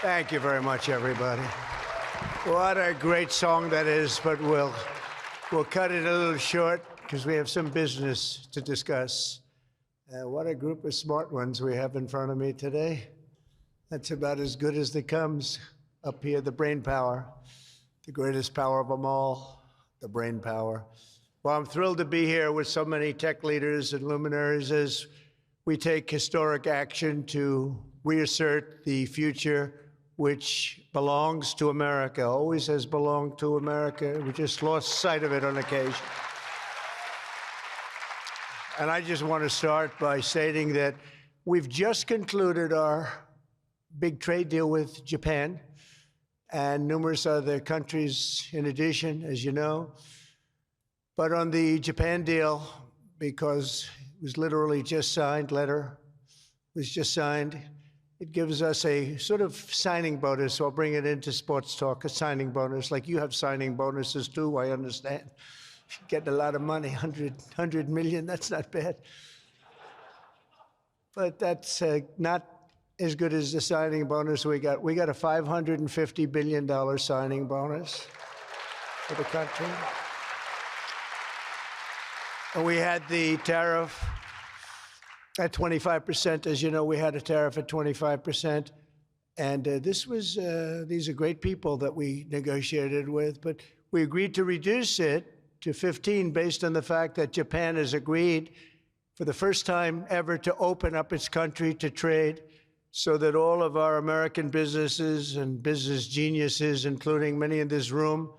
Thank you very much, everybody. What a great song that is, but we'll cut it a little short because we have some business to discuss. What a group of smart ones we have in front of me today. That's about as good as it comes up here, the brain power, the greatest power of them all, the brain power. Well, I'm thrilled to be here with so many tech leaders and luminaries as we take historic action to reassert the future which belongs to America, always has belonged to America. We just lost sight of it on occasion. And I just want to start by stating that we've just concluded our big trade deal with Japan and numerous other countries in addition, as you know. But on the Japan deal, because it was literally just signed, letter was just signed, it gives us a sort of signing bonus. So I'll bring it into sports talk, a signing bonus. Like you have signing bonuses too, I understand. Getting a lot of money, 100 million, that's not bad. But that's not as good as the signing bonus we got. We got a $550 billion signing bonus for the country. And we had the tariff at 25%. As you know, we had a tariff at 25%. And these are great people that we negotiated with, but we agreed to reduce it to 15 based on the fact that Japan has agreed for the first time ever to open up its country to trade so that all of our American businesses and business geniuses, including many in this room,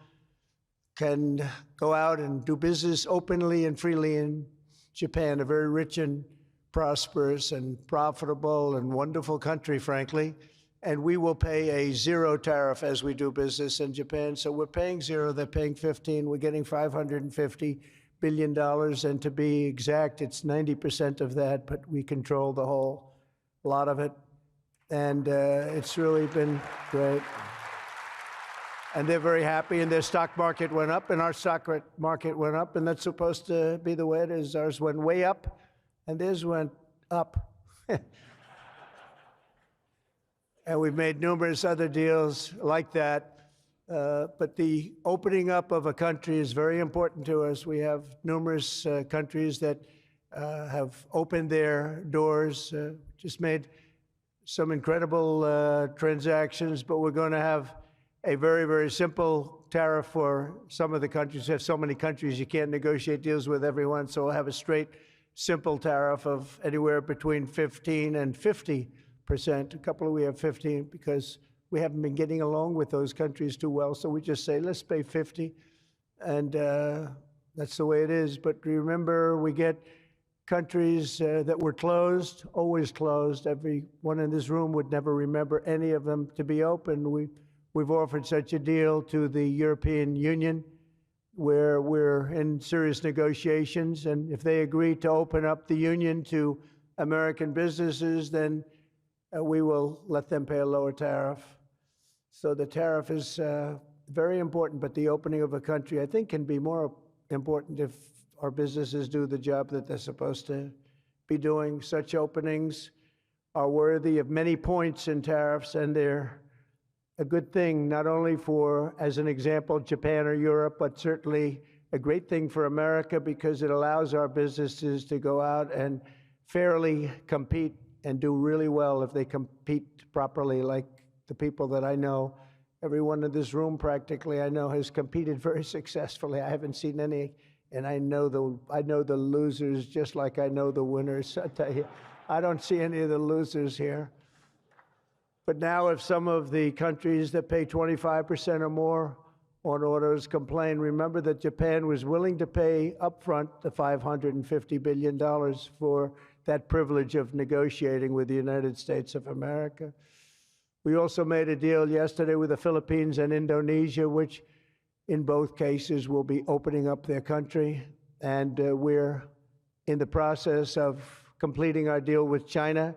can go out and do business openly and freely in Japan, a very rich and prosperous and profitable and wonderful country, frankly. And we will pay a zero tariff as we do business in Japan. So we're paying zero, they're paying 15. We're getting $550 billion. And to be exact, it's 90% of that, but we control the whole lot of it. And it's really been great. And they're very happy, and their stock market went up, and our stock market went up, and that's supposed to be the way it is. Ours went way up, and theirs went up. And we've made numerous other deals like that. But the opening up of a country is very important to us. We have numerous countries that have opened their doors, just made some incredible transactions, but we're going to have a very, very simple tariff for some of the countries. We have so many countries, you can't negotiate deals with everyone, so we'll have a straight, simple tariff of anywhere between 15 and 50%. A couple of we have 15 because we haven't been getting along with those countries too well. So we just say, let's pay 50. And that's the way it is. But remember, we get countries that were closed, always closed. Everyone in this room would never remember any of them to be open. We've offered such a deal to the European Union where we're in serious negotiations. And if they agree to open up the union to American businesses, then we will let them pay a lower tariff. So the tariff is very important, but the opening of a country, I think, can be more important if our businesses do the job that they're supposed to be doing. Such openings are worthy of many points in tariffs, and they're a good thing, not only for, as an example, Japan or Europe, but certainly a great thing for America because it allows our businesses to go out and fairly compete and do really well if they compete properly, like the people that I know. Everyone in this room practically I know has competed very successfully. I haven't seen any, and I know the losers just like I know the winners. I tell you, I don't see any of the losers here. But now if some of the countries that pay 25% or more on autos complain, remember that Japan was willing to pay upfront the $550 billion for that privilege of negotiating with the United States of America. We also made a deal yesterday with the Philippines and Indonesia, which in both cases will be opening up their country. And we're in the process of completing our deal with China.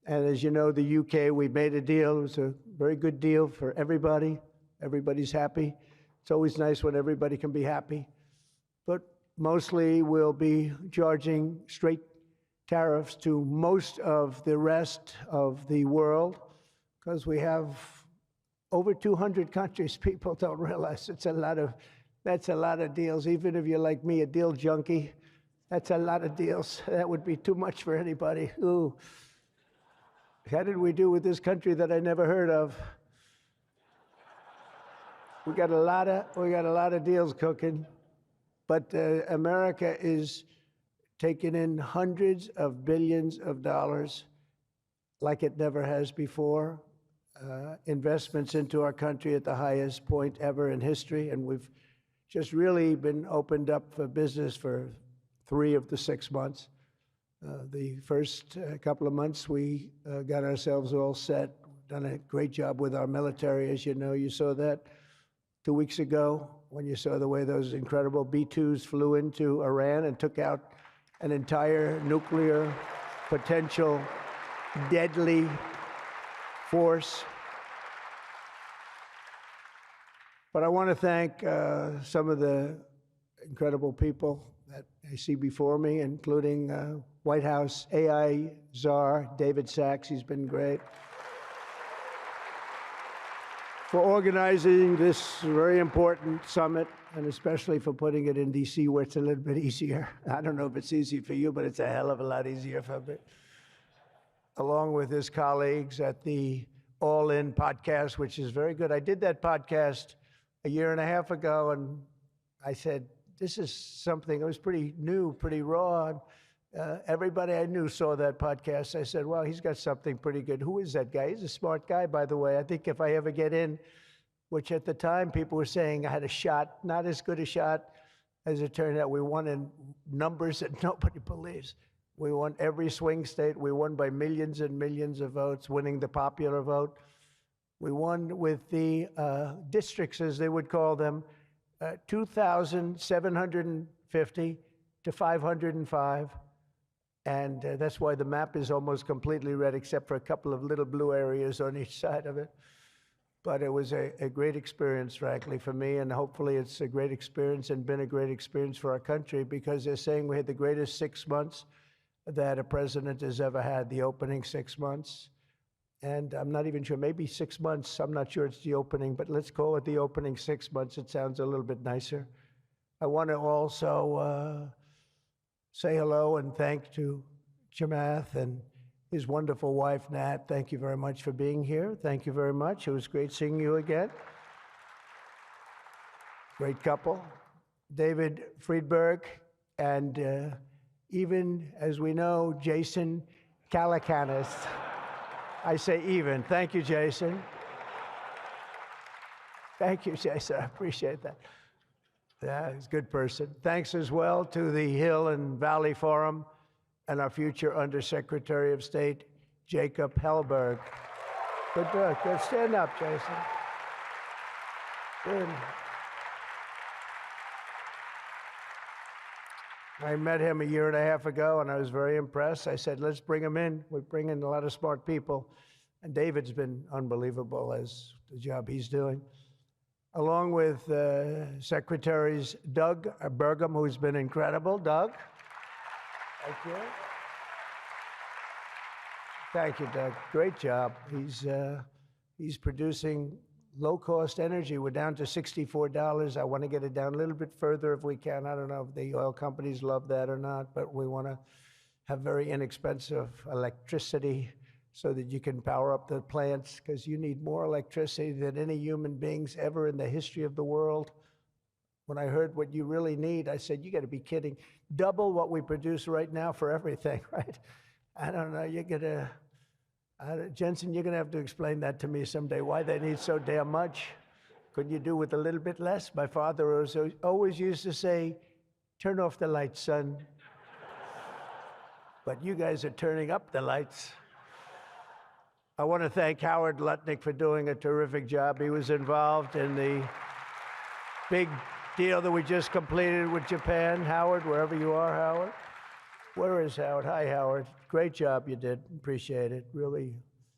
And as you know, the UK, we made a deal. It was a very good deal for everybody. Everybody's happy. It's always nice when everybody can be happy. But mostly we'll be charging straight tariffs to most of the rest of the world because we have over 200 countries. People don't realize that's a lot of deals. Even if you're like me, a deal junkie, that's a lot of deals. That would be too much for anybody. Ooh. How did we do with this country that I never heard of? We got a lot of deals cooking, but America is taking in hundreds of billions of dollars like it never has before. Investments into our country at the highest point ever in history, and we've just really been opened up for business for 3 of the 6 months. The first couple of months, we got ourselves all set, done a great job with our military, as you know. You saw that 2 weeks ago when you saw the way those incredible B-2s flew into Iran and took out an entire nuclear potential deadly force. But I want to thank some of the incredible people that I see before me, including White House AI czar David Sachs. He's been great for organizing this very important summit, and especially for putting it in D.C., where it's a little bit easier. I don't know if it's easy for you, but it's a hell of a lot easier for me. Along with his colleagues at the All In podcast, which is very good. I did that podcast a year and a half ago, and I said, this is something, it was pretty new, pretty raw. Everybody I knew saw that podcast. I said, well, he's got something pretty good. Who is that guy? He's a smart guy, by the way. I think if I ever get in, which at the time people were saying I had a shot, not as good a shot as it turned out. We won in numbers that nobody believes. We won every swing state. We won by millions and millions of votes, winning the popular vote. We won with the districts, as they would call them, 2,750 to 505. And that's why the map is almost completely red, except for a couple of little blue areas on each side of it. But it was a great experience, frankly, for me, and hopefully it's a great experience and been a great experience for our country, because they're saying we had the greatest 6 months that a president has ever had, the opening 6 months. And I'm not even sure, maybe 6 months, I'm not sure it's the opening, but let's call it the opening 6 months. It sounds a little bit nicer. I want to also say hello and thank to Chamath and his wonderful wife, Nat. Thank you very much for being here. Thank you very much. It was great seeing you again. Great couple. David Friedberg and even, as we know, Jason Calacanis. I say even. Thank you, Jason. Thank you, Jason. I appreciate that. Yeah, he's a good person. Thanks as well to the Hill and Valley Forum and our future Undersecretary of State, Jacob Hellberg. Good work. Good. Stand up, Jason. Good. I met him a year and a half ago, and I was very impressed. I said, let's bring him in. We bring in a lot of smart people. And David's been unbelievable as the job he's doing. Along with Secretaries Doug Burgum, who's been incredible. Doug? Thank you. Thank you, Doug. Great job. He's producing low-cost energy. We're down to $64. I want to get it down a little bit further if we can. I don't know if the oil companies love that or not, but we want to have very inexpensive electricity so that you can power up the plants, because you need more electricity than any human beings ever in the history of the world. When I heard what you really need, I said, you got to be kidding. Double what we produce right now for everything, right? I don't know, you're going to... Jensen, you're going to have to explain that to me someday, why they need so damn much. Couldn't you do with a little bit less? My father always used to say, turn off the lights, son. But you guys are turning up the lights. I want to thank Howard Lutnick for doing a terrific job. He was involved in the big deal that we just completed with Japan. Howard, wherever you are, Howard. Where is Howard? Hi, Howard. Great job you did. Appreciate it. Really,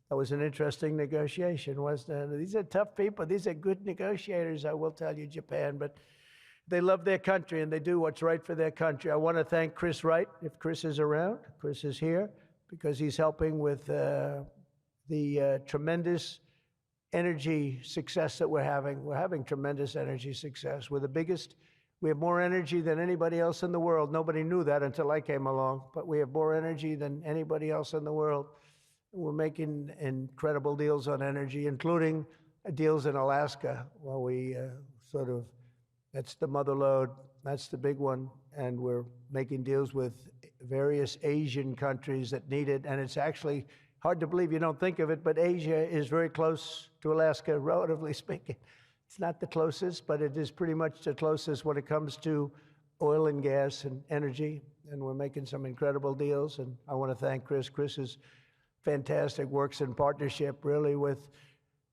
that was an interesting negotiation, wasn't it? These are tough people. These are good negotiators, I will tell you, Japan. But they love their country, and they do what's right for their country. I want to thank Chris Wright, if Chris is around. Chris is here because he's helping with the tremendous energy success that we're having. We're having tremendous energy success. We're the biggest. We have more energy than anybody else in the world. Nobody knew that until I came along, but we have more energy than anybody else in the world. We're making incredible deals on energy, including deals in Alaska. Well, we that's the mother lode, that's the big one, and we're making deals with various Asian countries that need it, and it's actually hard to believe. You don't think of it, but Asia is very close to Alaska, relatively speaking. It's not the closest, but it is pretty much the closest when it comes to oil and gas and energy, and we're making some incredible deals, and I want to thank Chris. Chris is fantastic, works in partnership really with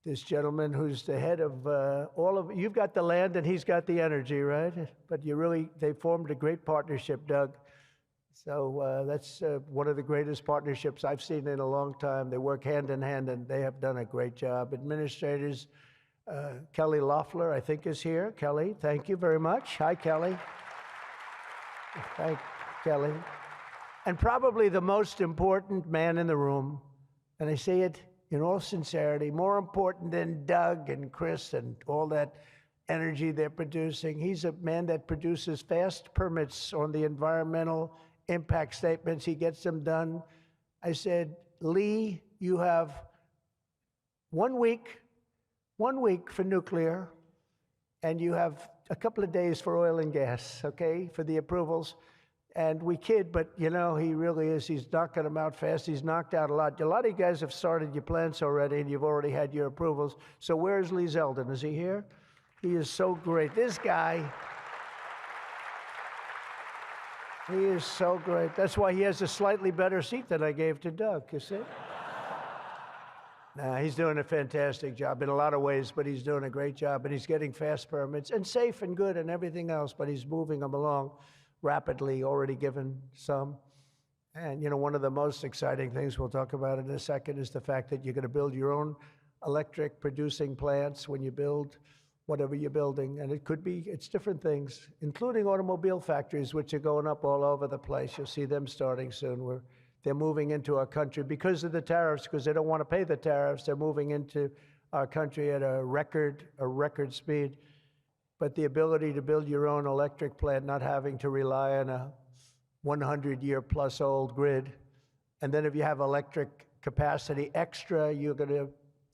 this gentleman who's the head of you've got the land and he's got the energy, right? But they formed a great partnership, Doug. So that's one of the greatest partnerships I've seen in a long time. They work hand in hand and they have done a great job. Administrators, Kelly Loeffler, I think, is here. Kelly, thank you very much. Hi, Kelly. Thank Kelly. And probably the most important man in the room, and I say it in all sincerity, more important than Doug and Chris and all that energy they're producing. He's a man that produces fast permits on the environmental impact statements. He gets them done. I said, Lee, you have 1 week for nuclear, and you have a couple of days for oil and gas, okay, for the approvals. And we kid, but he really is. He's knocking them out fast. He's knocked out a lot. A lot of you guys have started your plants already, and you've already had your approvals. So where's Lee Zeldin? Is he here? He is so great. This guy, he is so great. That's why he has a slightly better seat than I gave to Doug, you see? Nah, he's doing a fantastic job in a lot of ways, but he's doing a great job, and he's getting fast permits, and safe and good and everything else, but he's moving them along rapidly, already given some. And one of the most exciting things we'll talk about in a second is the fact that you're going to build your own electric producing plants when you build whatever you're building. And it's different things, including automobile factories, which are going up all over the place. You'll see them starting soon. They're moving into our country because of the tariffs, because they don't want to pay the tariffs. They're moving into our country at a record speed. But the ability to build your own electric plant, not having to rely on a 100-year-plus old grid. And then if you have electric capacity extra, you're going to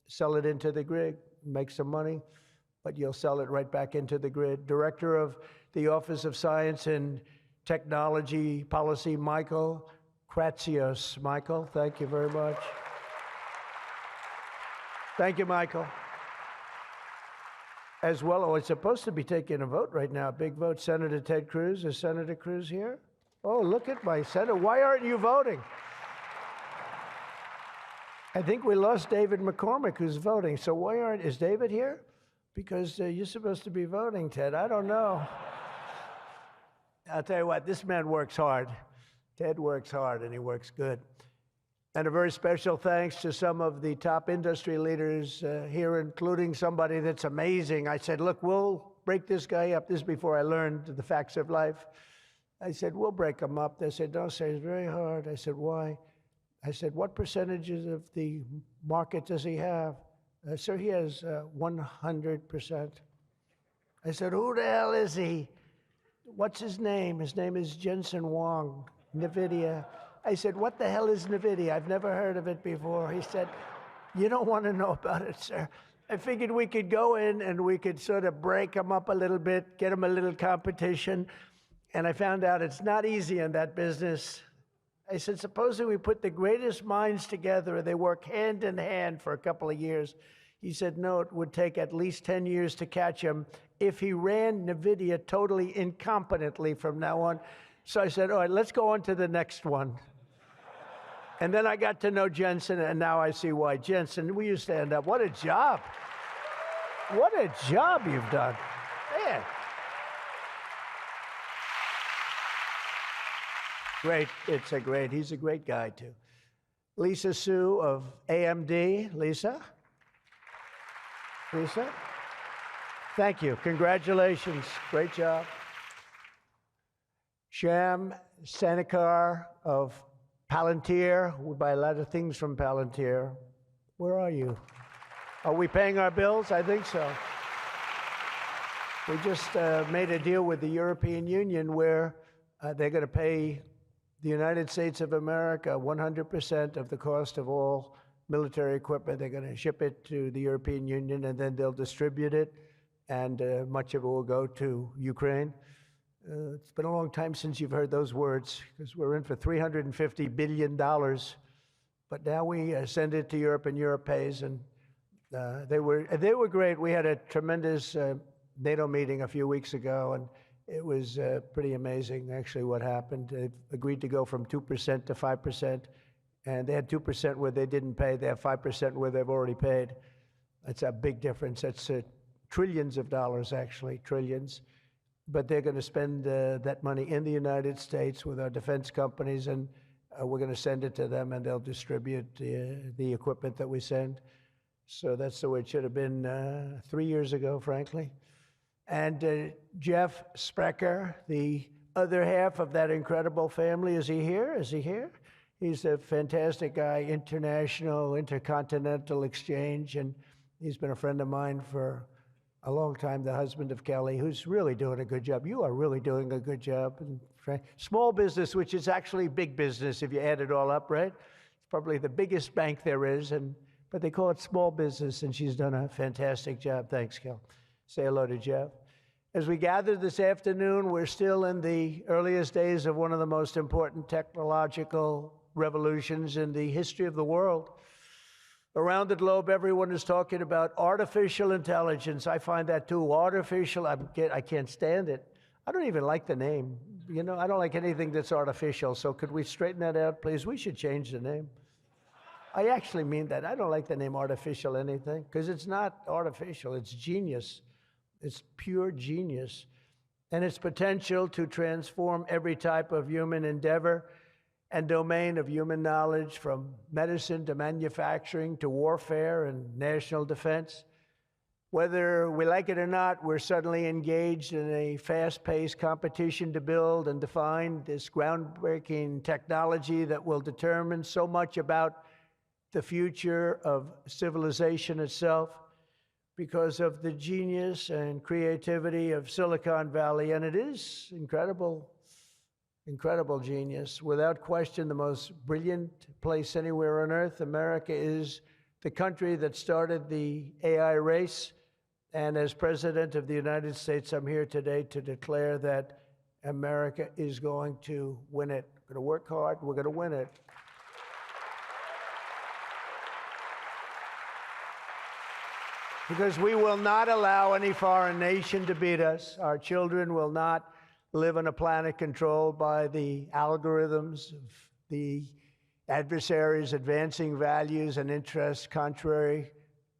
sell it into the grid, make some money, but you'll sell it right back into the grid. Director of the Office of Science and Technology Policy, Michael Kratsios. Michael, thank you very much. Thank you, Michael. As well, it's supposed to be taking a vote right now, a big vote. Senator Ted Cruz. Is Senator Cruz here? Oh, look at my senator. Why aren't you voting? I think we lost David McCormick, who's voting. So is David here? Because you're supposed to be voting, Ted. I don't know. I'll tell you what, this man works hard. Ted works hard, and he works good. And a very special thanks to some of the top industry leaders here, including somebody that's amazing. I said, look, we'll break this guy up. This is before I learned the facts of life. I said, we'll break him up. They said, don't say it's very hard. I said, why? I said, what percentages of the market does he have? Sir, he has 100%. I said, who the hell is he? What's his name? His name is Jensen Huang, NVIDIA. I said, what the hell is NVIDIA? I've never heard of it before. He said, you don't want to know about it, sir. I figured we could go in and we could sort of break them up a little bit, get them a little competition. And I found out it's not easy in that business. I said, supposing we put the greatest minds together and they work hand in hand for a couple of years. He said, no, it would take at least 10 years to catch him if he ran NVIDIA totally incompetently from now on. So I said, all right, let's go on to the next one. And then I got to know Jensen, and now I see why. Jensen, will you stand up? What a job. What a job you've done. Man. Great. He's a great guy, too. Lisa Su of AMD. Lisa? Thank you. Congratulations. Great job. Sham Sanikar of Palantir. We buy a lot of things from Palantir. Where are you? Are we paying our bills? I think so. We just made a deal with the European Union where they're going to pay the United States of America 100% of the cost of all military equipment. They're going to ship it to the European Union, and then they'll distribute it, and much of it will go to Ukraine. It's been a long time since you've heard those words, because we're in for $350 billion. But now we send it to Europe, and Europe pays, and they were great. We had a tremendous NATO meeting a few weeks ago, and it was pretty amazing, actually, what happened. They agreed to go from 2% to 5%, and they had 2% where they didn't pay. They have 5% where they've already paid. That's a big difference. That's trillions of dollars, actually, trillions. But they're going to spend that money in the United States with our defense companies, and we're going to send it to them, and they'll distribute the equipment that we send. So that's the way it should have been 3 years ago, frankly. And Jeff Sprecher, the other half of that incredible family, is he here? Is he here? He's a fantastic guy, international, intercontinental exchange, and he's been a friend of mine for a long time, the husband of Kelly, who's really doing a good job. You are really doing a good job. Small business, which is actually big business if you add it all up, right? It's probably the biggest bank there is, but they call it small business, and she's done a fantastic job. Thanks, Kel. Say hello to Jeff. As we gather this afternoon, we're still in the earliest days of one of the most important technological revolutions in the history of the world. Around the globe, everyone is talking about artificial intelligence. I find that too. Artificial, I can't stand it. I don't even like the name. You know, I don't like anything that's artificial. So could we straighten that out, please? We should change the name. I actually mean that. I don't like the name artificial anything, because it's not artificial. It's genius. It's pure genius. And its potential to transform every type of human endeavor and domain of human knowledge, from medicine to manufacturing to warfare and national defense. Whether we like it or not, we're suddenly engaged in a fast-paced competition to build and define this groundbreaking technology that will determine so much about the future of civilization itself, because of the genius and creativity of Silicon Valley. And it is incredible, incredible genius. Without question, the most brilliant place anywhere on earth. America is the country that started the AI race. And as President of the United States, I'm here today to declare that America is going to win it. We're going to work hard. We're going to win it. Because we will not allow any foreign nation to beat us. Our children will not live on a planet controlled by the algorithms of the adversaries advancing values and interests contrary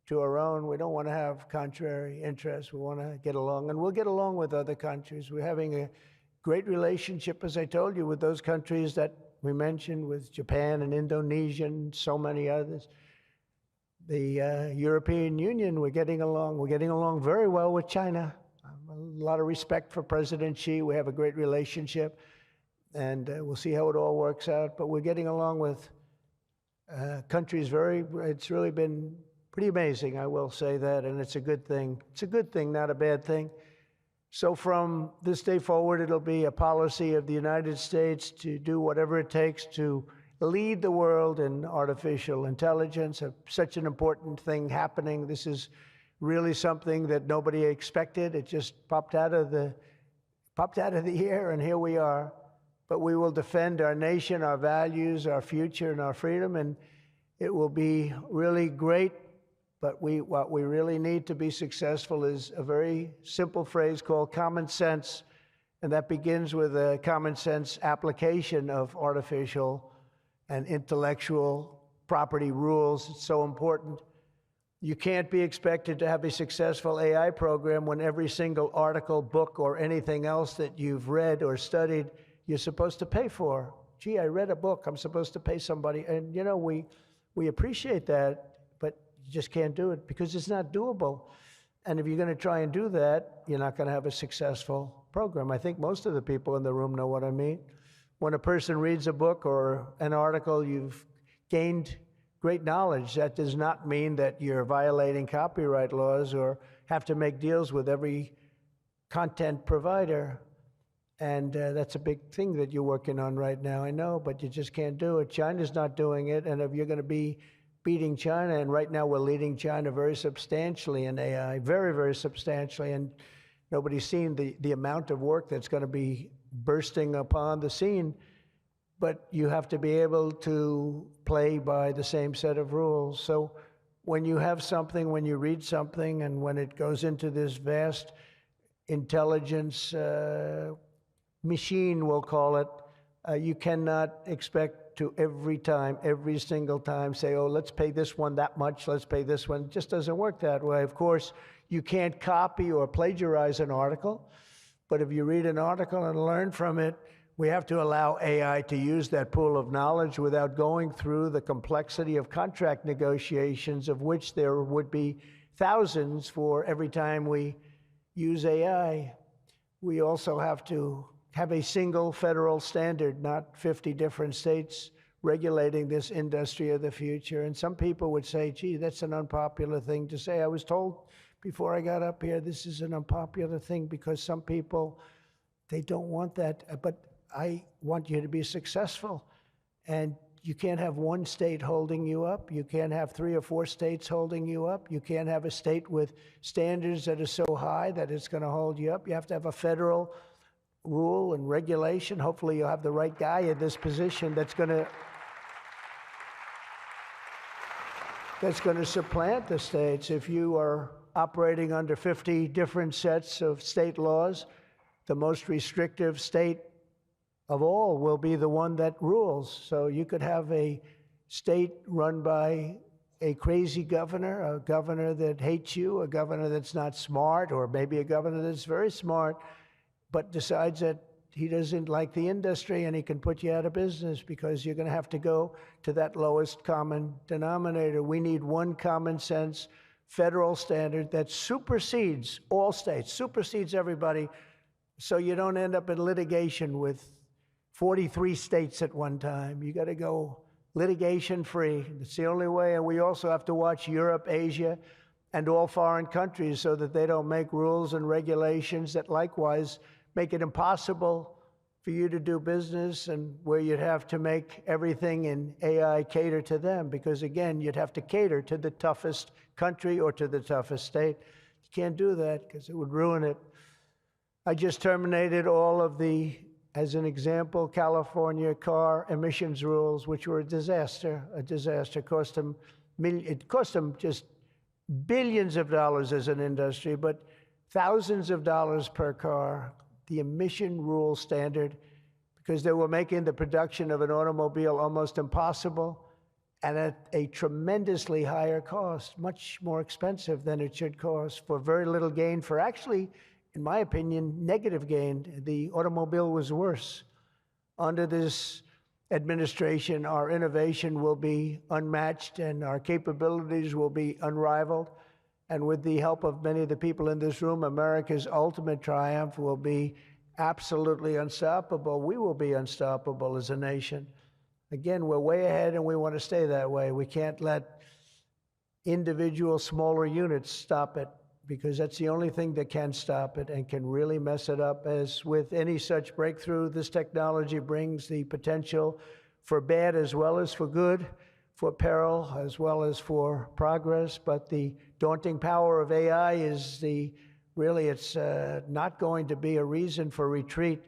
to our own. We don't want to have contrary interests. We want to get along, and we'll get along with other countries. We're having a great relationship, as I told you, with those countries that we mentioned, with Japan and Indonesia and so many others. The European Union, we're getting along very well with China. A lot of respect for President Xi. We have a great relationship, and we'll see how it all works out. But we're getting along with countries it's really been pretty amazing, I will say that, and it's a good thing. It's a good thing, not a bad thing. So from this day forward, it'll be a policy of the United States to do whatever it takes to lead the world in artificial intelligence, such an important thing happening. This is really something that nobody expected. It just popped out of the air, and here we are. But we will defend our nation, our values, our future, and our freedom, and it will be really great. But what we really need to be successful is a very simple phrase called common sense, and that begins with a common sense application of artificial and intellectual property rules. It's so important. You can't be expected to have a successful AI program when every single article, book, or anything else that you've read or studied, you're supposed to pay for. Gee, I read a book, I'm supposed to pay somebody. And you know, we appreciate that, but you just can't do it because it's not doable. And if you're going to try and do that, you're not going to have a successful program. I think most of the people in the room know what I mean. When a person reads a book or an article, you've gained great knowledge. That does not mean that you're violating copyright laws or have to make deals with every content provider. And that's a big thing that you're working on right now, I know, but you just can't do it. China's not doing it, and if you're going to be beating China, and right now we're leading China very substantially in AI, very, very substantially, and nobody's seen the amount of work that's going to be bursting upon the scene, but you have to be able to play by the same set of rules. So when you have something, when you read something, and when it goes into this vast intelligence machine, we'll call it, you cannot expect to every single time say, oh, let's pay this one that much, let's pay this one. It just doesn't work that way. Of course, you can't copy or plagiarize an article, but if you read an article and learn from it, we have to allow AI to use that pool of knowledge without going through the complexity of contract negotiations, of which there would be thousands for every time we use AI. We also have to have a single federal standard, not 50 different states regulating this industry of the future. And some people would say, gee, that's an unpopular thing to say. I was told before I got up here, this is an unpopular thing because some people, they don't want that. But I want you to be successful. And you can't have one state holding you up. You can't have 3 or 4 states holding you up. You can't have a state with standards that are so high that it's going to hold you up. You have to have a federal rule and regulation. Hopefully you'll have the right guy in this position that's going to supplant the states. If you are operating under 50 different sets of state laws, the most restrictive state of all will be the one that rules. So you could have a state run by a crazy governor, a governor that hates you, a governor that's not smart, or maybe a governor that's very smart, but decides that he doesn't like the industry and he can put you out of business because you're going to have to go to that lowest common denominator. We need one common sense federal standard that supersedes all states, supersedes everybody, so you don't end up in litigation with 43 states at one time. You got to go litigation free. It's the only way. And we also have to watch Europe, Asia, and all foreign countries so that they don't make rules and regulations that likewise make it impossible for you to do business, and where you'd have to make everything in AI cater to them, because again, you'd have to cater to the toughest country or to the toughest state. You can't do that because it would ruin it. I just terminated all of the, as an example, California car emissions rules, which were a disaster. It cost them just billions of dollars as an industry, but thousands of dollars per car. The emission rule standard, because they were making the production of an automobile almost impossible and at a tremendously higher cost, much more expensive than it should cost, for very little gain, for actually, in my opinion, negative gain. The automobile was worse. Under this administration, our innovation will be unmatched and our capabilities will be unrivaled. And with the help of many of the people in this room, America's ultimate triumph will be absolutely unstoppable. We will be unstoppable as a nation. Again, we're way ahead and we want to stay that way. We can't let individual smaller units stop it, because that's the only thing that can stop it and can really mess it up. As with any such breakthrough, this technology brings the potential for bad as well as for good, for peril as well as for progress. But the daunting power of AI is it's not going to be a reason for retreat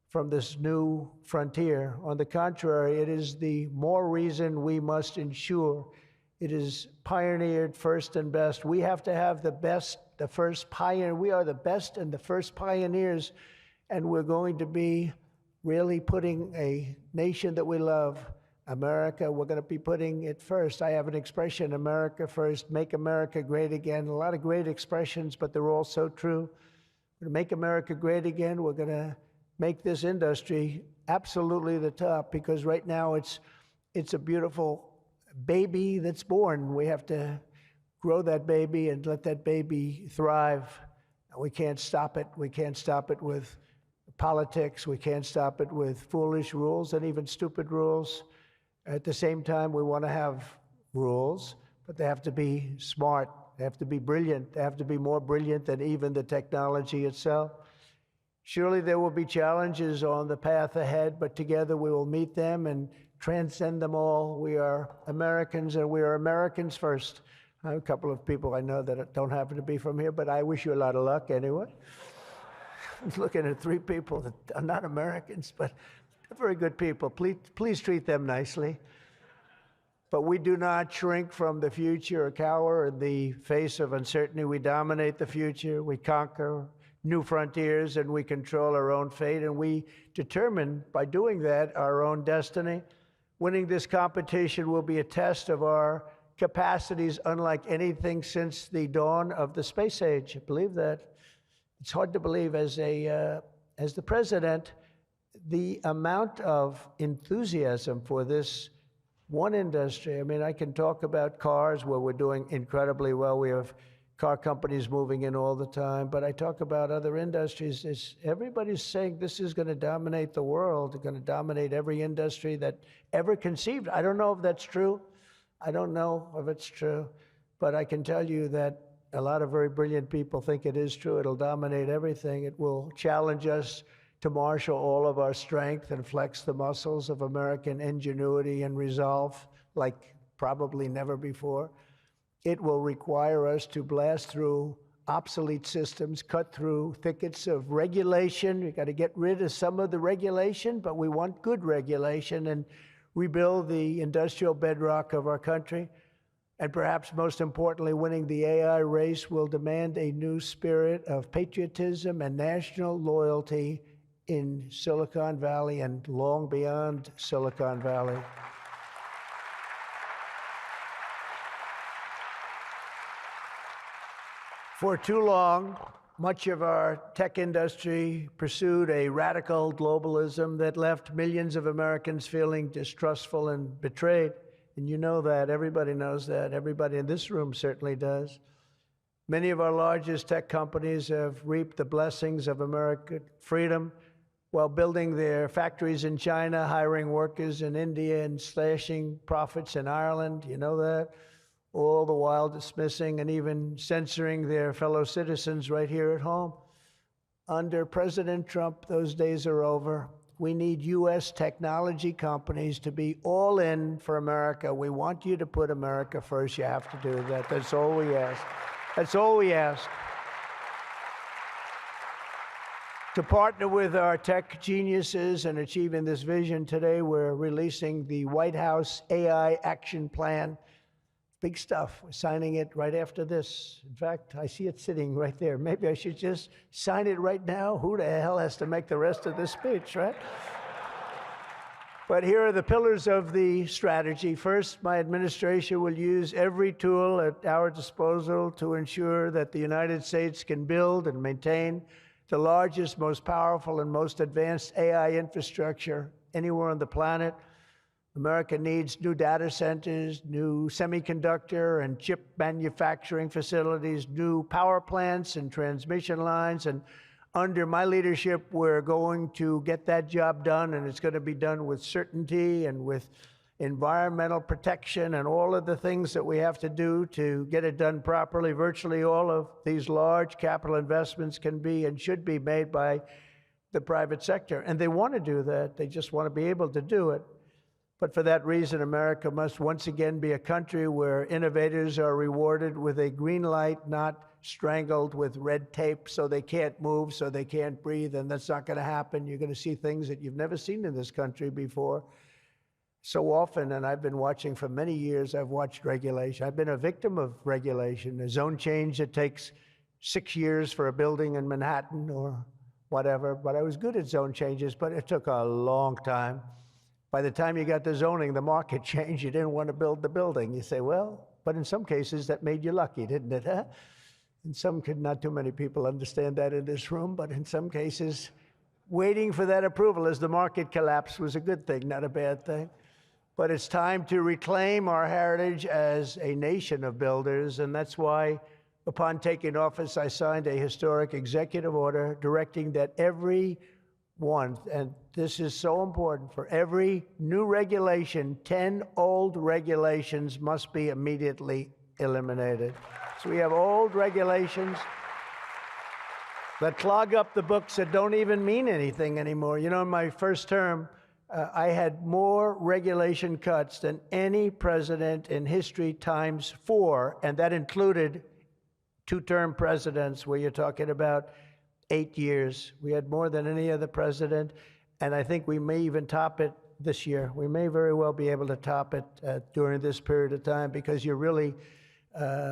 from this new frontier. On the contrary, it is the more reason we must ensure it is pioneered first and best. We have to have the best, the first pioneer. We are the best and the first pioneers, and we're going to be really putting a nation that we love, America, we're going to be putting it first. I have an expression, America first, make America great again. A lot of great expressions, but they're all so true. We're going to make America great again. We're going to make this industry absolutely the top, because right now it's a beautiful baby that's born. We have to grow that baby and let that baby thrive. We can't stop it. We can't stop it with politics. We can't stop it with foolish rules and even stupid rules. At the same time, we want to have rules, but they have to be smart. They have to be brilliant. They have to be more brilliant than even the technology itself. Surely there will be challenges on the path ahead, but together we will meet them and transcend them all. We are Americans, and we are Americans first. I have a couple of people I know that don't happen to be from here, but I wish you a lot of luck anyway. I'm looking at 3 people that are not Americans, but they're very good people. Please treat them nicely. But we do not shrink from the future or cower in the face of uncertainty. We dominate the future. We conquer new frontiers, and we control our own fate. And we determine, by doing that, our own destiny. Winning this competition will be a test of our capacities unlike anything since the dawn of the space age. I believe that. It's hard to believe as the president, the amount of enthusiasm for this one industry. I mean, I can talk about cars where we're doing incredibly well. We have car companies moving in all the time, but I talk about other industries. Everybody's saying this is going to dominate the world. It's going to dominate every industry that ever conceived. I don't know if that's true. I don't know if it's true, but I can tell you that a lot of very brilliant people think it is true. It'll dominate everything. It will challenge us to marshal all of our strength and flex the muscles of American ingenuity and resolve like probably never before. It will require us to blast through obsolete systems, cut through thickets of regulation. We've got to get rid of some of the regulation, but we want good regulation and rebuild the industrial bedrock of our country. And perhaps most importantly, winning the AI race will demand a new spirit of patriotism and national loyalty in Silicon Valley and long beyond Silicon Valley. For too long, much of our tech industry pursued a radical globalism that left millions of Americans feeling distrustful and betrayed. And you know that. Everybody knows that. Everybody in this room certainly does. Many of our largest tech companies have reaped the blessings of American freedom while building their factories in China, hiring workers in India, and slashing profits in Ireland. You know that? All the while dismissing and even censoring their fellow citizens right here at home. Under President Trump, those days are over. We need U.S. technology companies to be all in for America. We want you to put America first. You have to do that. That's all we ask. That's all we ask. To partner with our tech geniuses in achieving this vision today, we're releasing the White House AI Action Plan. Big stuff. We're signing it right after this. In fact, I see it sitting right there. Maybe I should just sign it right now. Who the hell has to make the rest of this speech, right? But here are the pillars of the strategy. First, my administration will use every tool at our disposal to ensure that the United States can build and maintain the largest, most powerful, and most advanced AI infrastructure anywhere on the planet. America needs new data centers, new semiconductor and chip manufacturing facilities, new power plants and transmission lines. And under my leadership, we're going to get that job done, and it's going to be done with certainty and with environmental protection and all of the things that we have to do to get it done properly. Virtually all of these large capital investments can be and should be made by the private sector. And they want to do that. They just want to be able to do it. But for that reason, America must once again be a country where innovators are rewarded with a green light, not strangled with red tape so they can't move, so they can't breathe, and that's not going to happen. You're going to see things that you've never seen in this country before. So often, and I've been watching for many years, I've watched regulation. I've been a victim of regulation. A zone change that takes 6 years for a building in Manhattan or whatever, but I was good at zone changes, but it took a long time. By the time you got the zoning, the market changed. You didn't want to build the building. You say, well, but in some cases that made you lucky, didn't it? Huh? In some, not too many people understand that in this room, but in some cases, waiting for that approval as the market collapsed was a good thing, not a bad thing. But it's time to reclaim our heritage as a nation of builders, and that's why, upon taking office, I signed a historic executive order directing that every one, and this is so important. For every new regulation, 10 old regulations must be immediately eliminated. So we have old regulations that clog up the books that don't even mean anything anymore. You know, in my first term, I had more regulation cuts than any president in history times 4, and that included two-term presidents where you're talking about 8 years. We had more than any other president, and I think we may even top it this year. We may very well be able to top it during this period of time, because you're really,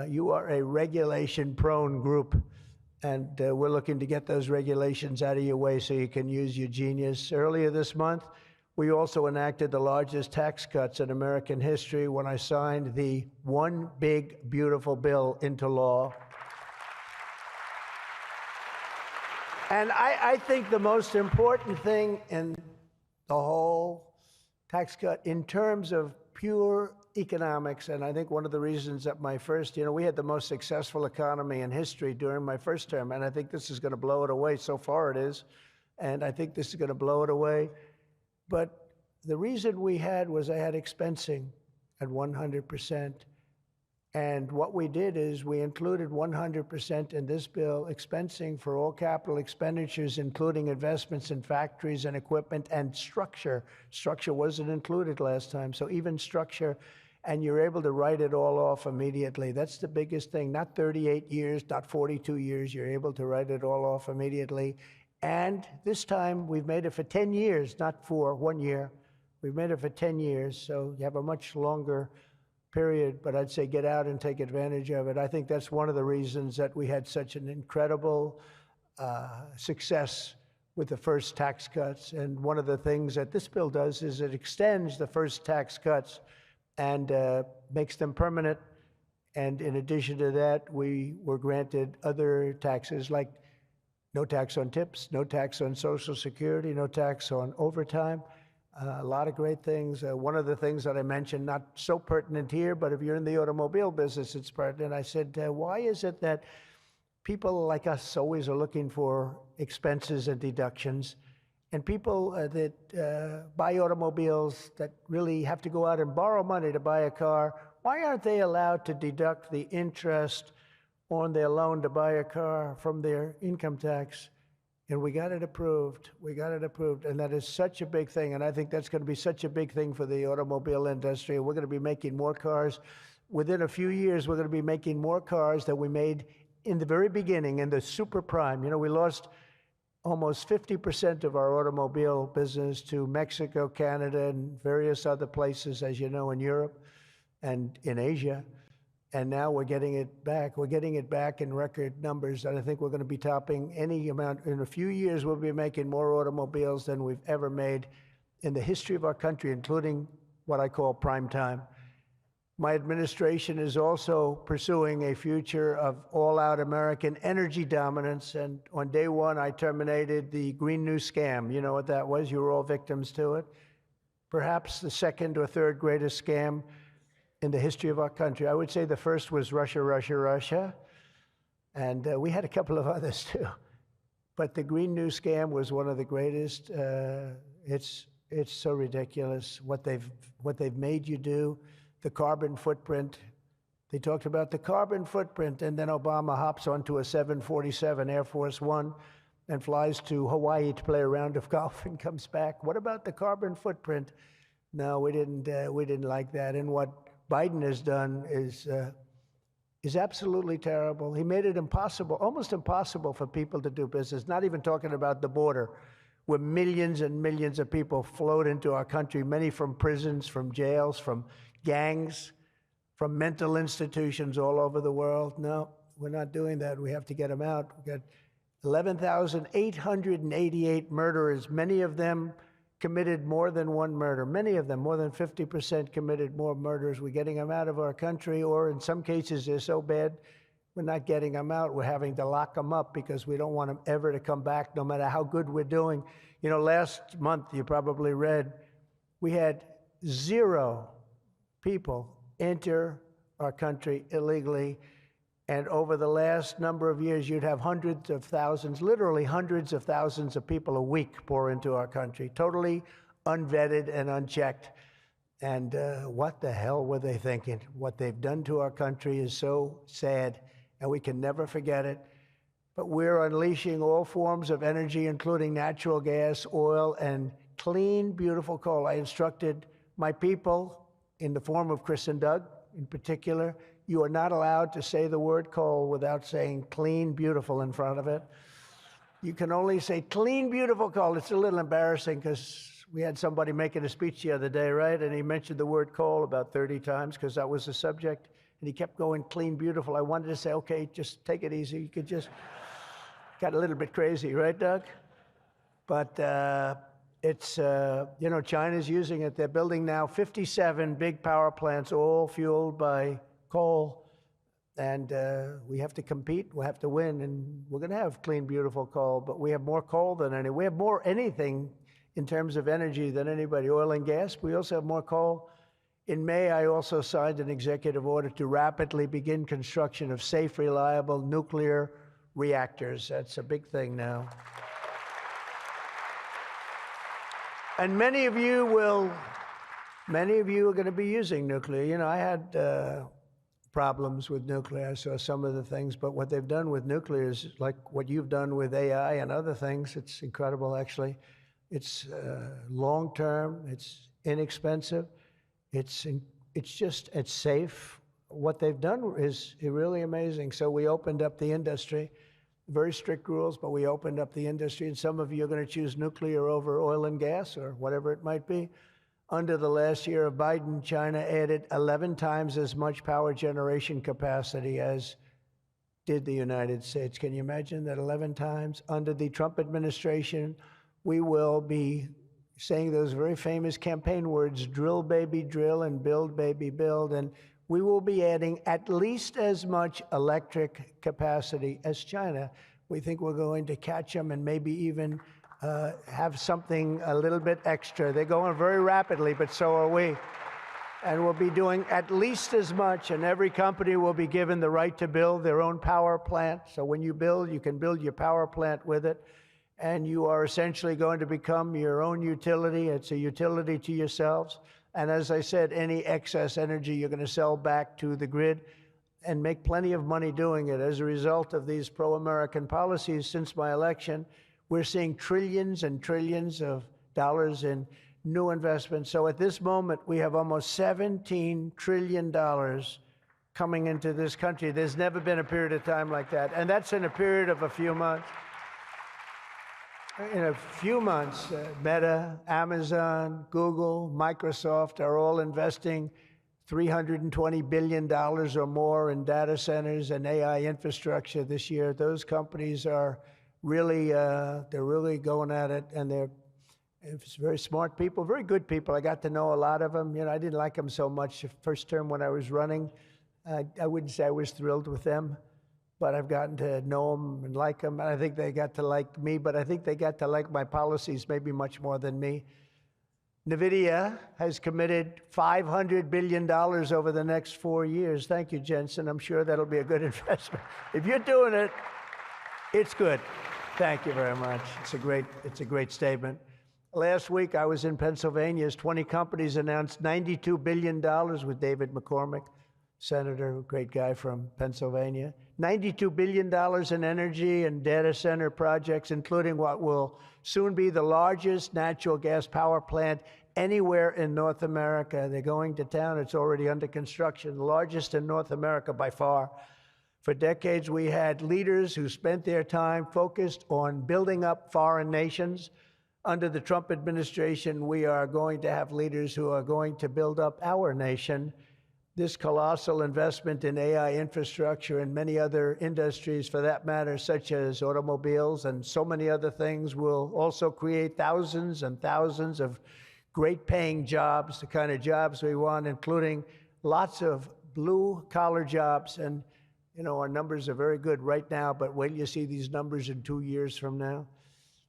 you are a regulation-prone group, and we're looking to get those regulations out of your way so you can use your genius. Earlier this month, we also enacted the largest tax cuts in American history when I signed the One Big Beautiful Bill into law. And I think the most important thing in the whole tax cut, in terms of pure economics, and I think one of the reasons that my first, we had the most successful economy in history during my first term, and I think this is going to blow it away. So far it is, and I think this is going to blow it away. But the reason we had was I had expensing at 100%. And what we did is we included 100% in this bill, expensing for all capital expenditures, including investments in factories and equipment and structure. Structure wasn't included last time, so even structure, and you're able to write it all off immediately. That's the biggest thing. Not 38 years, not 42 years. You're able to write it all off immediately. And this time, we've made it for 10 years, not for 1 year. We've made it for 10 years, so you have a much longer period, but I'd say get out and take advantage of it. I think that's one of the reasons that we had such an incredible success with the first tax cuts. And one of the things that this bill does is it extends the first tax cuts and makes them permanent. And in addition to that, we were granted other taxes, like no tax on tips, no tax on Social Security, no tax on overtime. A lot of great things. One of the things that I mentioned, not so pertinent here, but if you're in the automobile business, it's pertinent. I said, why is it that people like us always are looking for expenses and deductions, and people that buy automobiles that really have to go out and borrow money to buy a car, why aren't they allowed to deduct the interest on their loan to buy a car from their income tax? And we got it approved. We got it approved. And that is such a big thing. And I think that's going to be such a big thing for the automobile industry. We're going to be making more cars. Within a few years, we're going to be making more cars than we made in the very beginning, in the super prime. We lost almost 50% of our automobile business to Mexico, Canada, and various other places, as you know, in Europe and in Asia. And now we're getting it back. We're getting it back in record numbers, and I think we're going to be topping any amount. In a few years, we'll be making more automobiles than we've ever made in the history of our country, including what I call prime time. My administration is also pursuing a future of all-out American energy dominance, and on day one, I terminated the Green New Scam. You know what that was? You were all victims to it. Perhaps the second or third greatest scam in the history of our country. I would say the first was Russia, Russia, Russia, and we had a couple of others too. But the Green New Scam was one of the greatest. It's so ridiculous what they've made you do. The carbon footprint. They talked about the carbon footprint, and then Obama hops onto a 747 Air Force One and flies to Hawaii to play a round of golf and comes back. What about the carbon footprint? No, we didn't like that. And what Biden has done is absolutely terrible. He made it impossible, almost impossible for people to do business, not even talking about the border, where millions and millions of people flowed into our country, many from prisons, from jails, from gangs, from mental institutions all over the world. No, we're not doing that. We have to get them out. We've got 11,888 murderers, many of them committed more than one murder. Many of them, more than 50%, committed more murders. We're getting them out of our country, or in some cases, they're so bad, we're not getting them out. We're having to lock them up because we don't want them ever to come back, no matter how good we're doing. Last month, you probably read, we had 0 people enter our country illegally. And over the last number of years, you'd have hundreds of thousands, literally hundreds of thousands of people a week pour into our country, totally unvetted and unchecked. And what the hell were they thinking? What they've done to our country is so sad, and we can never forget it. But we're unleashing all forms of energy, including natural gas, oil, and clean, beautiful coal. I instructed my people, in the form of Chris and Doug in particular, you are not allowed to say the word coal without saying clean, beautiful in front of it. You can only say clean, beautiful coal. It's a little embarrassing because we had somebody making a speech the other day, right? And he mentioned the word coal about 30 times because that was the subject. And he kept going clean, beautiful. I wanted to say, okay, just take it easy. You could just, got a little bit crazy, right, Doug? But it's, you know, China's using it. They're building now 57 big power plants, all fueled by coal. And we have to compete, we have to win, and we're going to have clean, beautiful coal. But we have more coal than any. We have more anything in terms of energy than anybody. Oil and gas, we also have more coal. In May, I also signed an executive order to rapidly begin construction of safe, reliable nuclear reactors. That's a big thing now. And many of you are going to be using nuclear. You know, I had problems with nuclear. I saw some of the things, but what they've done with nuclear is like what you've done with AI and other things. It's incredible, actually. It's long-term, it's inexpensive, it's safe. What they've done is really amazing. So we opened up the industry, very strict rules, but we opened up the industry, and some of you are going to choose nuclear over oil and gas or whatever it might be. Under the last year of Biden, China added 11 times as much power generation capacity as did the United States. Can you imagine that 11 times? Under the Trump administration, we will be saying those very famous campaign words, drill, baby, drill, and build, baby, build. And we will be adding at least as much electric capacity as China. We think we're going to catch them and maybe even have something a little bit extra. They're going very rapidly, but so are we. And we'll be doing at least as much, and every company will be given the right to build their own power plant. So when you build, you can build your power plant with it. And you are essentially going to become your own utility. It's a utility to yourselves. And as I said, any excess energy you're going to sell back to the grid and make plenty of money doing it. As a result of these pro-American policies since my election, we're seeing trillions and trillions of dollars in new investments. So at this moment, we have almost $17 trillion coming into this country. There's never been a period of time like that. And that's in a period of a few months. In a few months, Meta, Amazon, Google, Microsoft are all investing $320 billion or more in data centers and AI infrastructure this year. Those companies are really, they're really going at it, and they're very smart people, very good people. I got to know a lot of them. You know, I didn't like them so much the first term when I was running. I wouldn't say I was thrilled with them, but I've gotten to know them and like them. And I think they got to like me, but I think they got to like my policies maybe much more than me. NVIDIA has committed $500 billion over the next 4 years. Thank you, Jensen. I'm sure that'll be a good investment. If you're doing it, it's good. Thank you very much. It's a great statement. Last week, I was in Pennsylvania as 20 companies announced $92 billion with David McCormick, senator, great guy from Pennsylvania. $92 billion in energy and data center projects, including what will soon be the largest natural gas power plant anywhere in North America. They're going to town. It's already under construction, the largest in North America by far. For decades, we had leaders who spent their time focused on building up foreign nations. Under the Trump administration, we are going to have leaders who are going to build up our nation. This colossal investment in AI infrastructure and many other industries, for that matter, such as automobiles and so many other things, will also create thousands and thousands of great-paying jobs, the kind of jobs we want, including lots of blue-collar jobs. And, you know, our numbers are very good right now, but wait till you see these numbers in 2 years from now.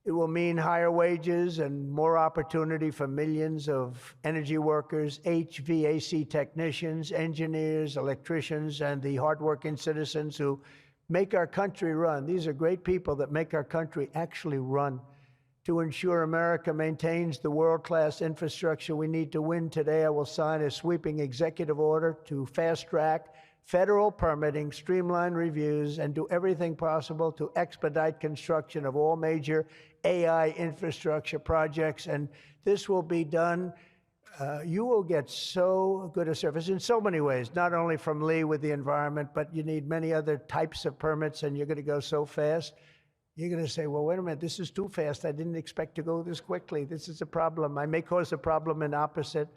It will mean higher wages and more opportunity for millions of energy workers, HVAC technicians, engineers, electricians, and the hardworking citizens who make our country run. These are great people that make our country actually run. To ensure America maintains the world-class infrastructure we need to win today, I will sign a sweeping executive order to fast-track federal permitting, streamline reviews, and do everything possible to expedite construction of all major AI infrastructure projects. And this will be done. You will get so good a service in so many ways, not only from Lee with the environment, but you need many other types of permits, and you're going to go so fast. You're going to say, well, wait a minute, this is too fast. I didn't expect to go this quickly. This is a problem. I may cause a problem in opposite,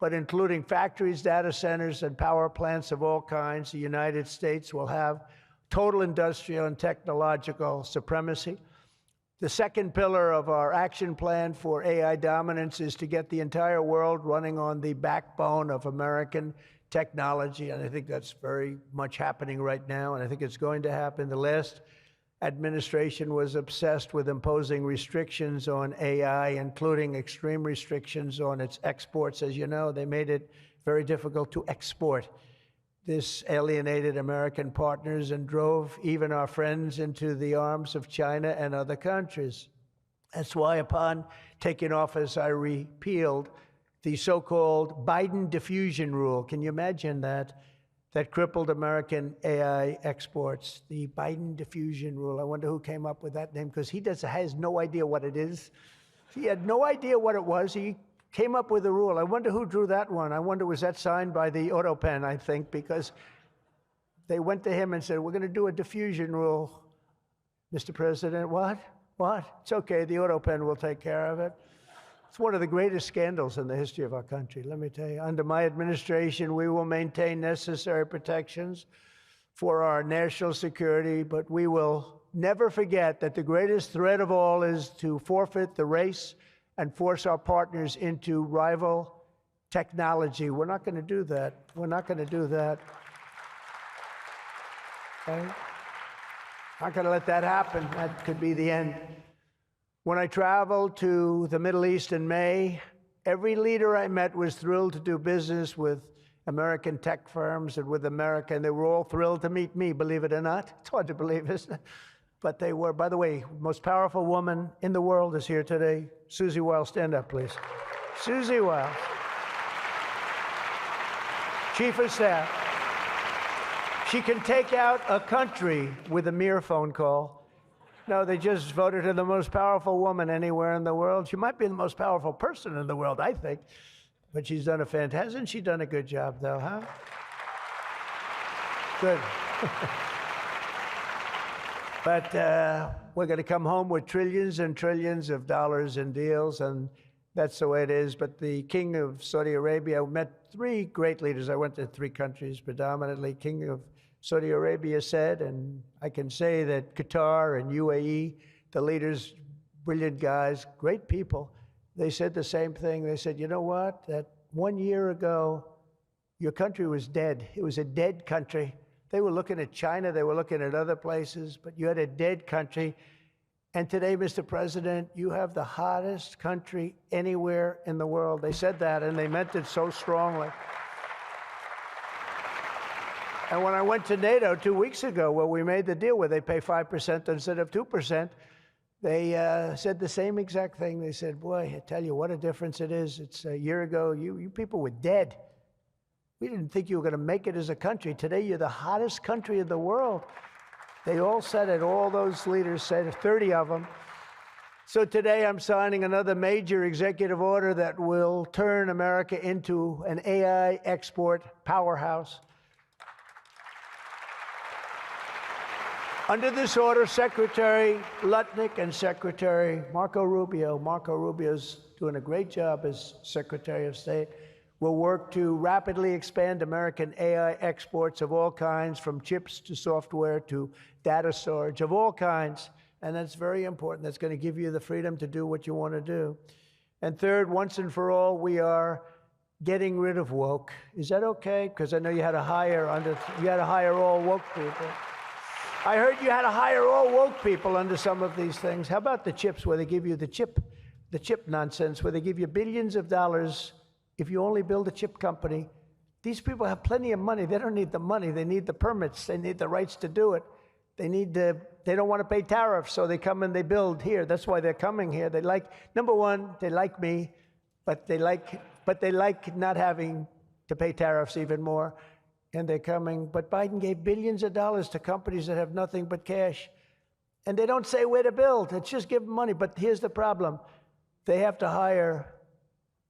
but including factories, data centers, and power plants of all kinds, the United States will have total industrial and technological supremacy. The second pillar of our action plan for AI dominance is to get the entire world running on the backbone of American technology, and I think that's very much happening right now, and I think it's going to happen. The last administration was obsessed with imposing restrictions on AI, including extreme restrictions on its exports. As you know, they made it very difficult to export. This alienated American partners and drove even our friends into the arms of China and other countries. That's why upon taking office, I repealed the so-called Biden diffusion rule. Can you imagine that? That crippled American AI exports, the Biden diffusion rule. I wonder who came up with that name, because he has no idea what it is. He had no idea what it was. He came up with a rule. I wonder who drew that one. I wonder, was that signed by the AutoPen, I think, because they went to him and said, we're going to do a diffusion rule. Mr. President, what? What? It's okay, the AutoPen will take care of it. It's one of the greatest scandals in the history of our country, let me tell you. Under my administration, we will maintain necessary protections for our national security, but we will never forget that the greatest threat of all is to forfeit the race and force our partners into rival technology. We're not going to do that. We're not going to do that. Okay? Not going to let that happen. That could be the end. When I traveled to the Middle East in May, every leader I met was thrilled to do business with American tech firms and with America, and they were all thrilled to meet me, believe it or not. It's hard to believe, isn't it? But they were. By the way, most powerful woman in the world is here today. Susie Wiles, stand up, please. Susie Wiles, Chief of Staff. She can take out a country with a mere phone call. No, they just voted her the most powerful woman anywhere in the world. She might be the most powerful person in the world, I think. But she's done hasn't she done a good job, though, huh? Good. But we're going to come home with trillions and trillions of dollars in deals, and that's the way it is. But the King of Saudi Arabia, I met three great leaders. I went to three countries predominantly. King of Saudi Arabia said, and I can say that Qatar and UAE, the leaders, brilliant guys, great people, they said the same thing. They said, you know what, that 1 year ago, your country was dead. It was a dead country. They were looking at China, they were looking at other places, but you had a dead country. And today, Mr. President, you have the hottest country anywhere in the world. They said that, and they meant it so strongly. And when I went to NATO 2 weeks ago, where we made the deal where they pay 5% instead of 2%, they said the same exact thing. They said, boy, I tell you what a difference it is. It's a year ago, you people were dead. We didn't think you were going to make it as a country. Today, you're the hottest country in the world. They all said it. All those leaders said it, 30 of them. So today, I'm signing another major executive order that will turn America into an AI export powerhouse. Under this order, Secretary Lutnick and Secretary Marco Rubio's doing a great job as Secretary of State, will work to rapidly expand American AI exports of all kinds, from chips to software to data storage of all kinds. And that's very important. That's going to give you the freedom to do what you want to do. And third, once and for all, we are getting rid of woke. Is that okay? Because I know you had to hire all woke people. I heard you had to hire all woke people under some of these things. How about the chips, where they give you the chip nonsense, where they give you billions of dollars if you only build a chip company? These people have plenty of money. They don't need the money. They need the permits. They need the rights to do it. They don't want to pay tariffs, so they come and they build here. That's why they're coming here. They like, number one, they like me, but they like not having to pay tariffs even more. And they're coming. But Biden gave billions of dollars to companies that have nothing but cash. And they don't say where to build. It's just give them money. But here's the problem. They have to hire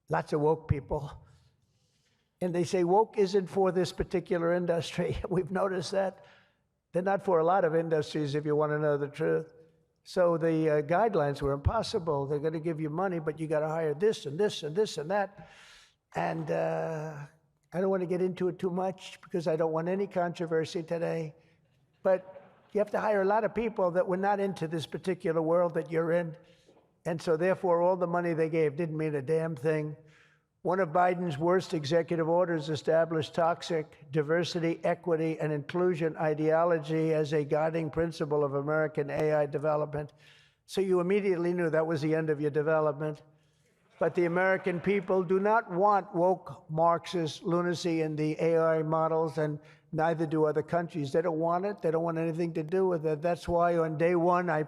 lots of woke people. And they say woke isn't for this particular industry. We've noticed that. They're not for a lot of industries, if you want to know the truth. So the guidelines were impossible. They're going to give you money, but you got to hire this and this and this and that. And I don't want to get into it too much because I don't want any controversy today. But you have to hire a lot of people that were not into this particular world that you're in. And so therefore, all the money they gave didn't mean a damn thing. One of Biden's worst executive orders established toxic diversity, equity, and inclusion ideology as a guiding principle of American AI development. So you immediately knew that was the end of your development. But the American people do not want woke Marxist lunacy in the AI models, and neither do other countries. They don't want it. They don't want anything to do with it. That's why on day one, I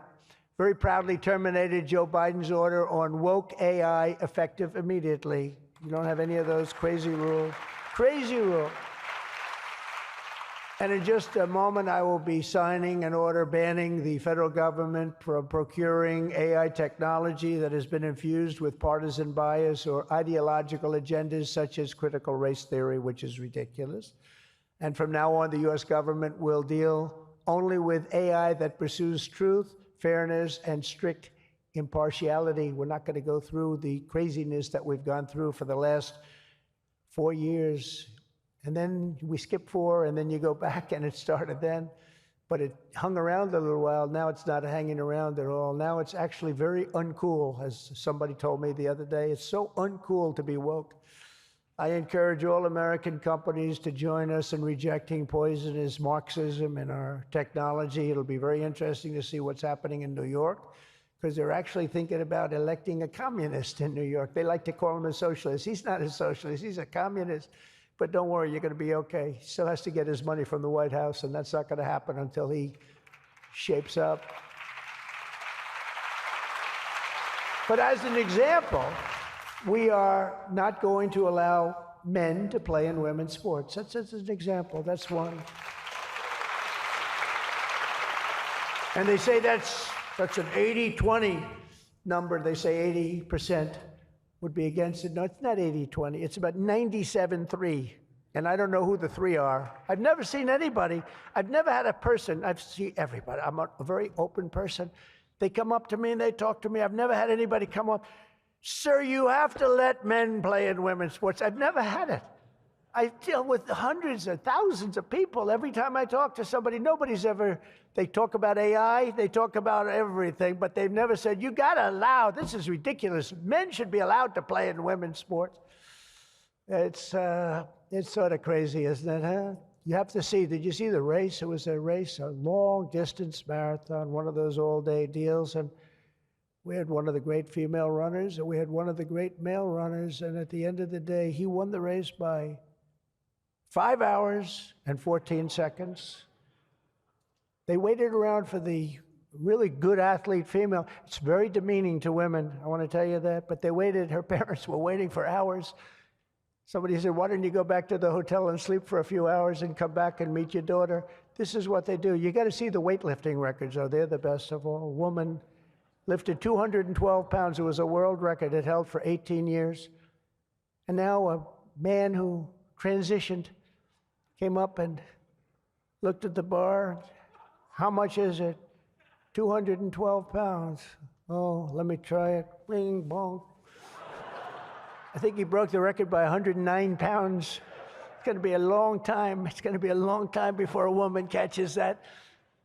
very proudly terminated Joe Biden's order on woke AI effective immediately. You don't have any of those crazy rules. Crazy rule. And in just a moment, I will be signing an order banning the federal government from procuring AI technology that has been infused with partisan bias or ideological agendas such as critical race theory, which is ridiculous. And from now on, the U.S. government will deal only with AI that pursues truth, fairness, and strict impartiality. We're not going to go through the craziness that we've gone through for the last 4 years. And then we skip 4, and then you go back, and it started then. But it hung around a little while. Now it's not hanging around at all. Now it's actually very uncool, as somebody told me the other day. It's so uncool to be woke. I encourage all American companies to join us in rejecting poisonous Marxism in our technology. It'll be very interesting to see what's happening in New York, because they're actually thinking about electing a communist in New York. They like to call him a socialist. He's not a socialist. He's a communist. But don't worry, you're going to be okay. He still has to get his money from the White House, and that's not going to happen until he shapes up. But as an example, we are not going to allow men to play in women's sports. That's an example. That's one. And they say that's an 80-20 number. They say 80% would be against it. No, it's not 80-20. It's about 97-3. And I don't know who the 3 are. I've never seen anybody. I've never had a person. I've seen everybody. I'm a very open person. They come up to me and they talk to me. I've never had anybody come up, sir, you have to let men play in women's sports. I've never had it. I deal with hundreds or thousands of people. Every time I talk to somebody, they talk about AI, they talk about everything, but they've never said, you gotta allow, this is ridiculous. Men should be allowed to play in women's sports. It's sort of crazy, isn't it, huh? You have to see, did you see the race? It was a race, a long distance marathon, one of those all-day deals, and we had one of the great female runners, and we had one of the great male runners, and at the end of the day, he won the race by 5 hours and 14 seconds. They waited around for the really good athlete female. It's very demeaning to women, I want to tell you that, but they waited, her parents were waiting for hours. Somebody said, why don't you go back to the hotel and sleep for a few hours and come back and meet your daughter? This is what they do. You got to see the weightlifting records, though. They're the best of all. A woman lifted 212 pounds. It was a world record. It held for 18 years. And now a man who transitioned came up and looked at the bar. How much is it? 212 pounds. Oh, let me try it. Bing, bong. I think he broke the record by 109 pounds. It's going to be a long time. It's going to be a long time before a woman catches that.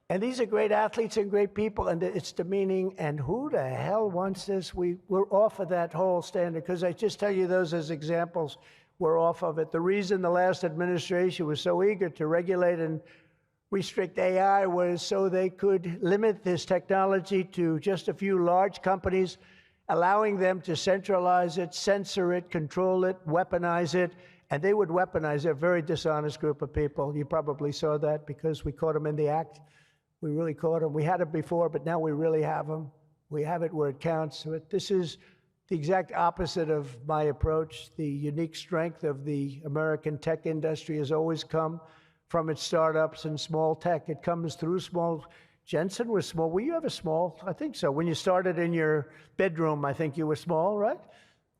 And these are great athletes and great people, and it's demeaning. And who the hell wants this? We're off of that whole standard, because I just tell you those as examples. We're off of it. The reason the last administration was so eager to regulate and restrict AI was so they could limit this technology to just a few large companies, allowing them to centralize it, censor it, control it, weaponize it, and they would weaponize it. A very dishonest group of people. You probably saw that because we caught them in the act. We really caught them. We had it before, but now we really have them. We have it where it counts. But this is the exact opposite of my approach. The unique strength of the American tech industry has always come from its startups and small tech. It comes through small. Jensen was small. Were you ever small? I think so. When you started in your bedroom, I think you were small, right?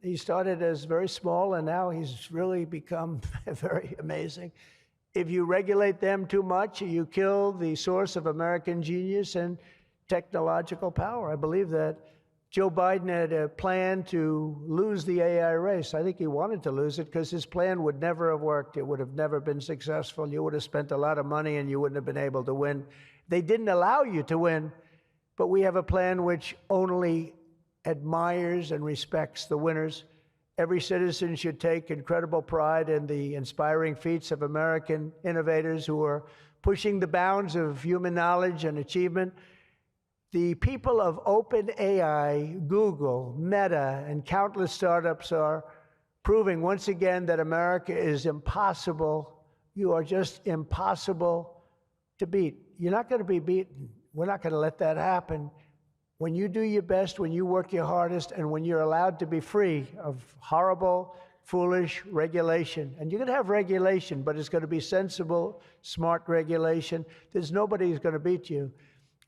He started as very small, and now he's really become very amazing. If you regulate them too much, you kill the source of American genius and technological power. I believe that. Joe Biden had a plan to lose the AI race. I think he wanted to lose it because his plan would never have worked. It would have never been successful. You would have spent a lot of money and you wouldn't have been able to win. They didn't allow you to win, but we have a plan which only admires and respects the winners. Every citizen should take incredible pride in the inspiring feats of American innovators who are pushing the bounds of human knowledge and achievement. The people of OpenAI, Google, Meta, and countless startups are proving once again that America is impossible. You are just impossible to beat. You're not going to be beaten. We're not going to let that happen. When you do your best, when you work your hardest, and when you're allowed to be free of horrible, foolish regulation. And you're going to have regulation, but it's going to be sensible, smart regulation. There's nobody who's going to beat you.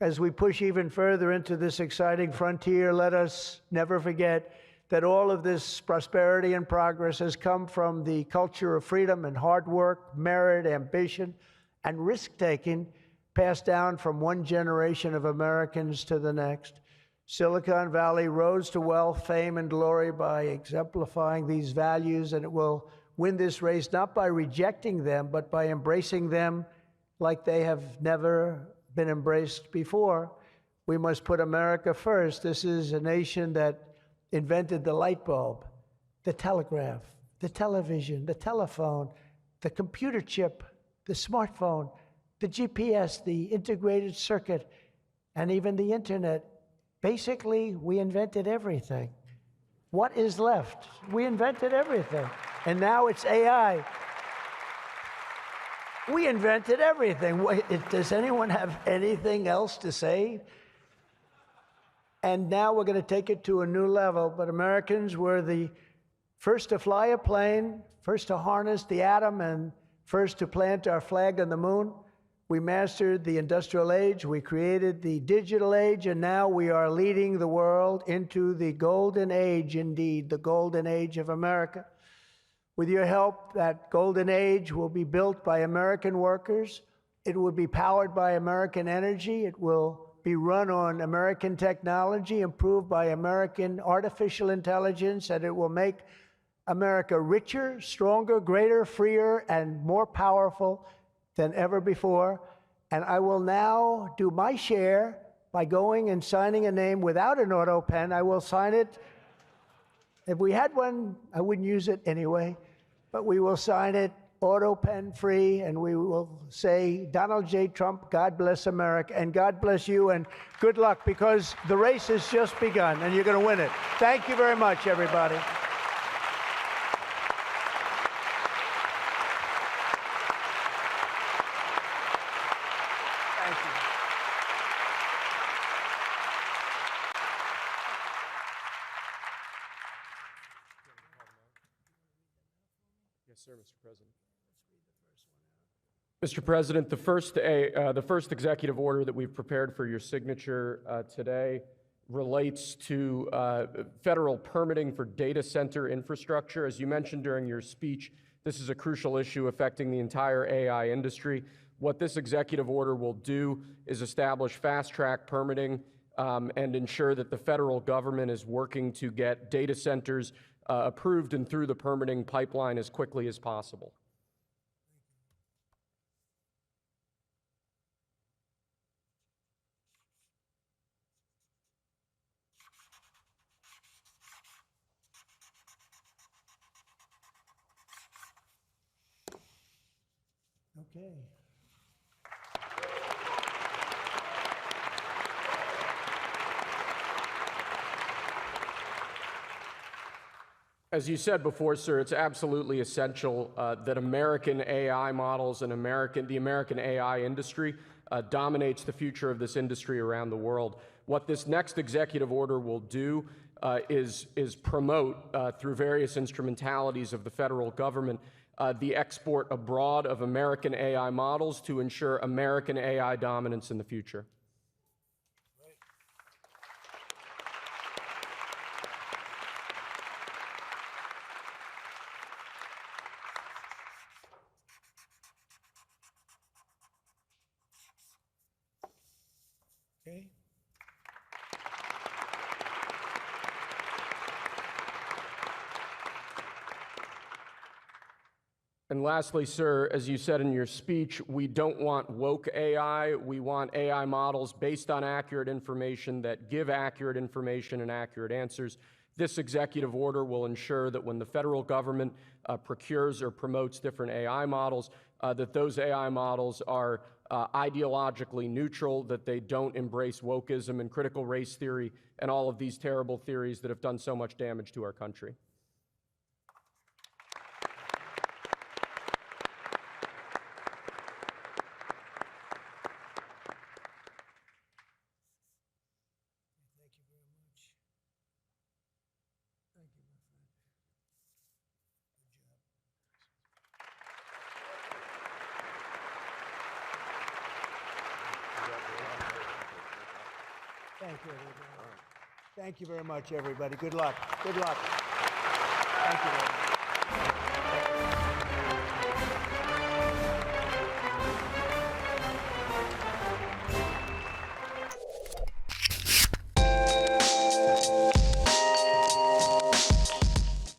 As we push even further into this exciting frontier, let us never forget that all of this prosperity and progress has come from the culture of freedom and hard work, merit, ambition, and risk-taking passed down from one generation of Americans to the next. Silicon Valley rose to wealth, fame, and glory by exemplifying these values, and it will win this race not by rejecting them, but by embracing them like they have never been embraced before. We must put America first. This is a nation that invented the light bulb, the telegraph, the television, the telephone, the computer chip, the smartphone, the GPS, the integrated circuit, and even the internet. Basically, we invented everything. What is left? We invented everything. And now it's AI. We invented everything. Does anyone have anything else to say? And now we're going to take it to a new level. But Americans were the first to fly a plane, first to harness the atom, and first to plant our flag on the moon. We mastered the industrial age. We created the digital age. And now we are leading the world into the golden age, indeed, the golden age of America. With your help, that golden age will be built by American workers. It will be powered by American energy. It will be run on American technology, improved by American artificial intelligence, and it will make America richer, stronger, greater, freer, and more powerful than ever before. And I will now do my share by going and signing a name without an auto pen. I will sign it. If we had one, I wouldn't use it anyway, but we will sign it auto pen free, and we will say, Donald J. Trump, God bless America, and God bless you, and good luck, because the race has just begun, and you're going to win it. Thank you very much, everybody. Thank you. Yes, sir, Mr. President. Mr. President, the first executive order that we've prepared for your signature today relates to federal permitting for data center infrastructure. As you mentioned during your speech, this is a crucial issue affecting the entire AI industry. What this executive order will do is establish fast-track permitting and ensure that the federal government is working to get data centers approved and through the permitting pipeline as quickly as possible. Okay. As you said before, sir, it's absolutely essential that American AI models and the American AI industry dominates the future of this industry around the world. What this next executive order will do is promote, through various instrumentalities of the federal government, the export abroad of American AI models to ensure American AI dominance in the future. Okay. And lastly, sir, as you said in your speech, we don't want woke AI. We want AI models based on accurate information that give accurate information and accurate answers. This executive order will ensure that when the federal government procures or promotes different AI models, that those AI models are ideologically neutral, that they don't embrace wokeism and critical race theory and all of these terrible theories that have done so much damage to our country. Thank you very much. Thank you, my friend. Good job. Thank you, everybody. Thank you very much, everybody. Good luck. Good luck. Thank you very much.